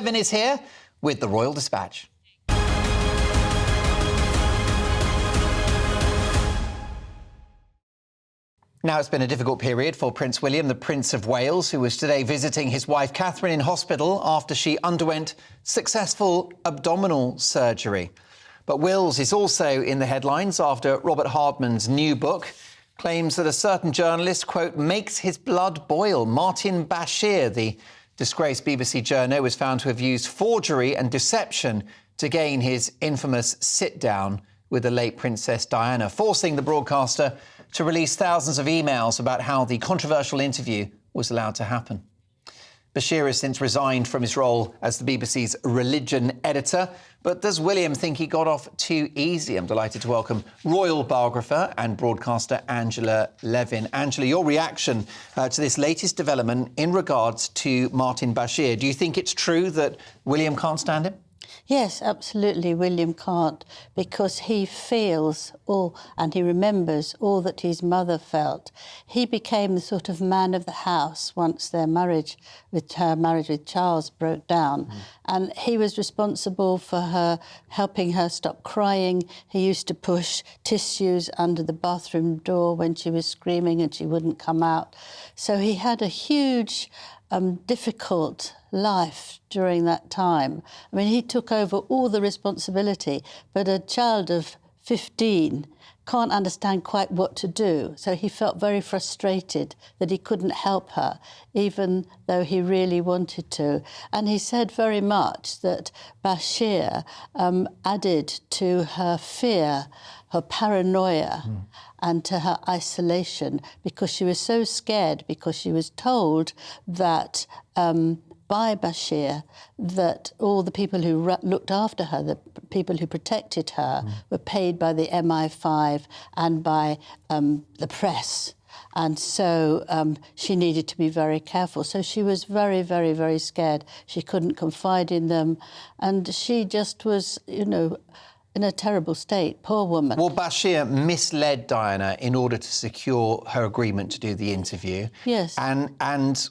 Levin is here with the Royal Dispatch. Now, it's been a difficult period for Prince William, the Prince of Wales, who was today visiting his wife Catherine in hospital after she underwent successful abdominal surgery. But Wills is also in the headlines after Robert Hardman's new book claims that a certain journalist, quote, makes his blood boil. Martin Bashir, the disgraced BBC journo, was found to have used forgery and deception to gain his infamous sit-down with the late Princess Diana, forcing the broadcaster to release thousands of emails about how the controversial interview was allowed to happen. Bashir has since resigned from his role as the BBC's religion editor. But does William think he got off too easy? I'm delighted to welcome royal biographer and broadcaster Angela Levin. Angela, your reaction to this latest development in regards to Martin Bashir. Do you think it's true that William can't stand him? Yes, absolutely, William can't, because he feels all, and he remembers all that his mother felt. He became the sort of man of the house once her marriage with Charles broke down. And he was responsible for her, helping her stop crying. He used to push tissues under the bathroom door when she was screaming and she wouldn't come out. So he had a huge difficult life during that time. I mean, he took over all the responsibility, but a child of 15 can't understand quite what to do. So he felt very frustrated that he couldn't help her, even though he really wanted to. And he said very much that Bashir added to her fear, her paranoia, and to her isolation, because she was so scared, because she was told that by Bashir that all the people who looked after her, the people who protected her, were paid by the MI5 and by the press. And so she needed to be very careful. So she was very, very, very scared. She couldn't confide in them. And she just was, you know, in a terrible state, poor woman. Well, Bashir misled Diana in order to secure her agreement to do the interview. Yes. And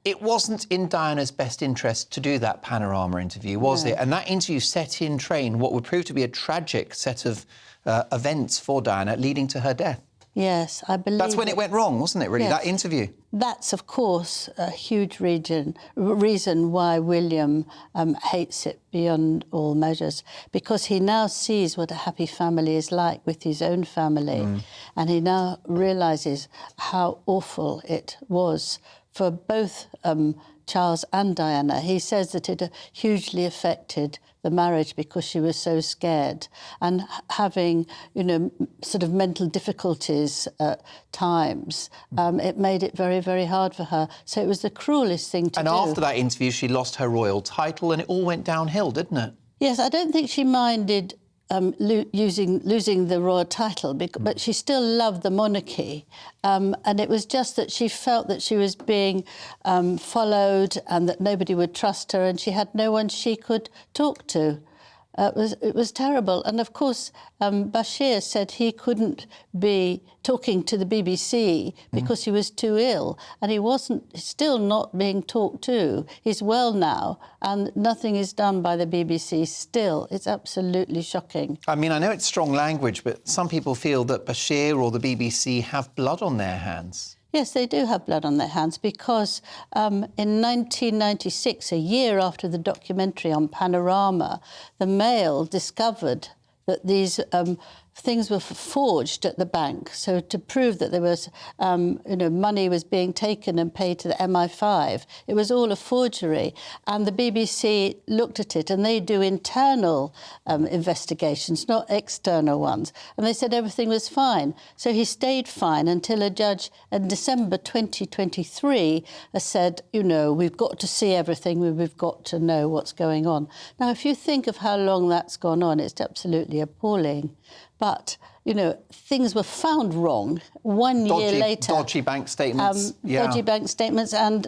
it wasn't in Diana's best interest to do that panorama interview, was it? And that interview set in train what would prove to be a tragic set of events for Diana, leading to her death. Yes, I believe... That's when it went wrong, wasn't it, really, yes. that interview? That's, of course, a huge reason why William hates it beyond all measures, because he now sees what a happy family is like with his own family, and he now realises how awful it was for both Charles and Diana. He says that it hugely affected the marriage because she was so scared and having, you know, sort of mental difficulties at times. It made it very, very hard for her. So it was the cruelest thing to do. And after that interview, she lost her royal title and it all went downhill, didn't it? Yes, I don't think she minded losing the royal title, but she still loved the monarchy. And it was just that she felt that she was being followed and that nobody would trust her, and she had no one she could talk to. It was terrible. And, of course, Bashir said he couldn't be talking to the BBC because he was too ill, and he wasn't, still not being talked to. He's well now, and nothing is done by the BBC still. It's absolutely shocking. I mean, I know it's strong language, but some people feel that Bashir or the BBC have blood on their hands. Yes, they do have blood on their hands because in 1996, a year after the documentary on Panorama, the Mail discovered that these things were forged at the bank. So to prove that there was, money was being taken and paid to the MI5, it was all a forgery. And the BBC looked at it, and they do internal investigations, not external ones. And they said everything was fine. So he stayed fine until a judge in December 2023 said, you know, we've got to see everything, we've got to know what's going on. Now, if you think of how long that's gone on, it's absolutely appalling. but, you know, things were found wrong 1 year later. Dodgy bank statements. Dodgy bank statements, and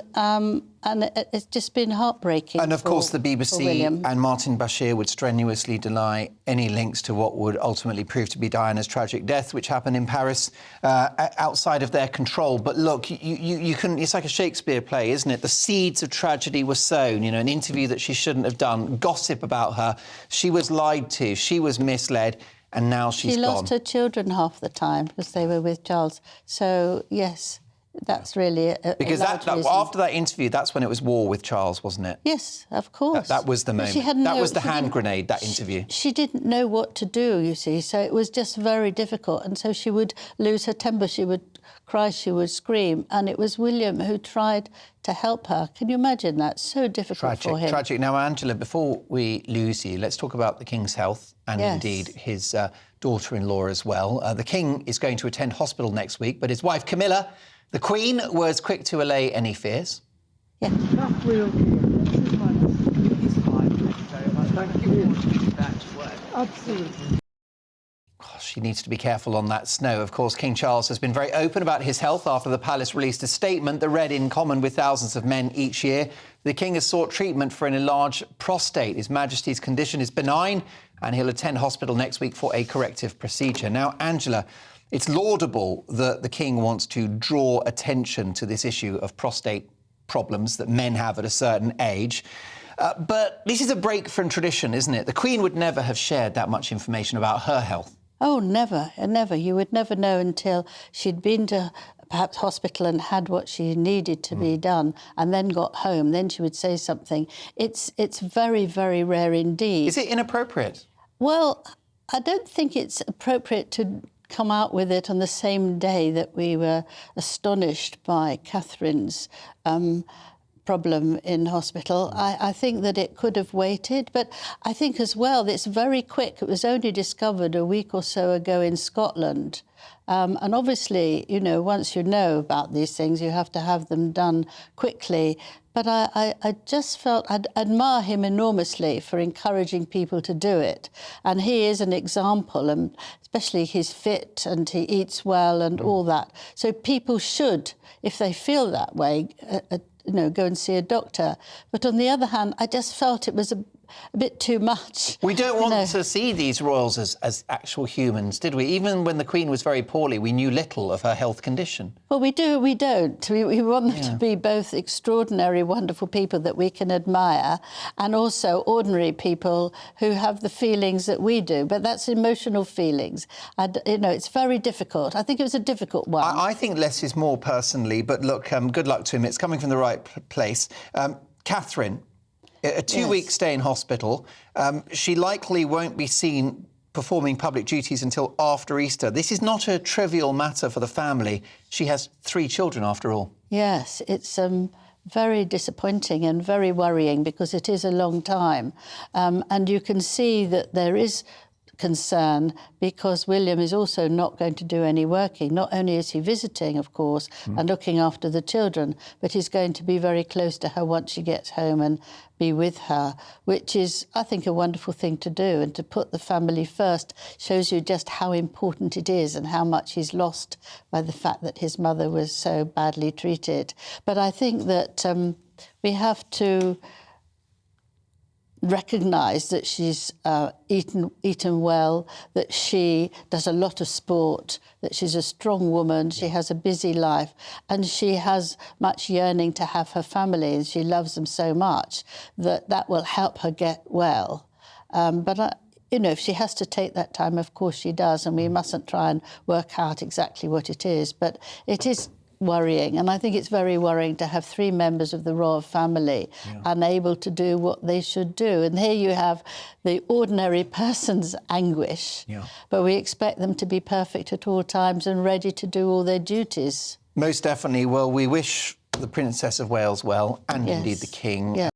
it's just been heartbreaking. And of course, the for BBC William. and Martin Bashir would strenuously deny any links to what would ultimately prove to be Diana's tragic death, which happened in Paris, outside of their control. But look, you can. It's like a Shakespeare play, isn't it? The seeds of tragedy were sown. You know, an interview that she shouldn't have done, gossip about her. She was lied to. She was misled. And now she's gone. She lost her children half the time because they were with Charles. So, yes, that's really a because large reason. after that interview, that's when it was war with Charles, wasn't it? Yes, of course. That was the moment. That was the hand grenade, that interview. She didn't know what to do, you see, so it was just very difficult. And so she would lose her temper, she would cry, she would scream. And it was William who tried to help her. Can you imagine that? So difficult for him. Tragic. Now, Angela, before we lose you, let's talk about the King's health and indeed his daughter-in-law as well. The King is going to attend hospital next week, but his wife, Camilla, the Queen, was quick to allay any fears. Yeah. That will he's fine. Thank you very much. Thank you for getting back to work. Absolutely. She needs to be careful on that snow. Of course, King Charles has been very open about his health after the palace released a statement that read, in common with thousands of men each year, the King has sought treatment for an enlarged prostate. His Majesty's condition is benign and he'll attend hospital next week for a corrective procedure. Now, Angela, it's laudable that the King wants to draw attention to this issue of prostate problems that men have at a certain age. But this is a break from tradition, isn't it? The Queen would never have shared that much information about her health. Oh, never, never. You would never know until she'd been to perhaps hospital and had what she needed to be done and then got home. Then she would say something. It's very, very rare indeed. Is it inappropriate? Well, I don't think it's appropriate to come out with it on the same day that we were astonished by Catherine's problem in hospital. I think that it could have waited, but I think as well it's very quick. It was only discovered a week or so ago in Scotland. And obviously, you know, once you know about these things, you have to have them done quickly. But I just felt I'd admire him enormously for encouraging people to do it. And he is an example, and especially he's fit and he eats well and all that. So people should, if they feel that way, you know, go and see a doctor. But on the other hand, I just felt it was a bit too much. We don't want to see these royals as actual humans, did we? Even when the Queen was very poorly, we knew little of her health condition. Well, we do, we don't. We want them to be both extraordinary, wonderful people that we can admire and also ordinary people who have the feelings that we do. But that's emotional feelings. You know, it's very difficult. I think it was a difficult one. I think less is more personally, but look, good luck to him. It's coming from the right place. Catherine, a 2-week stay in hospital. She likely won't be seen performing public duties until after Easter. This is not a trivial matter for the family. She has 3 children, after all. Yes, it's very disappointing and very worrying because it is a long time. And you can see that there is concern because William is also not going to do any working. Not only is he visiting, of course, and looking after the children, but he's going to be very close to her once she gets home and be with her, which is, I think, a wonderful thing to do. And to put the family first shows you just how important it is and how much he's lost by the fact that his mother was so badly treated. But I think that we have to recognise that she's eaten well, that she does a lot of sport, that she's a strong woman, she has a busy life, and she has much yearning to have her family, and she loves them so much that will help her get well. You know, if she has to take that time, of course she does, and we mustn't try and work out exactly what it is, but it is worrying, and I think it's very worrying to have 3 members of the royal family unable to do what they should do. And here you have the ordinary person's anguish, but we expect them to be perfect at all times and ready to do all their duties. Most definitely. Well, we wish the Princess of Wales well, and indeed the King.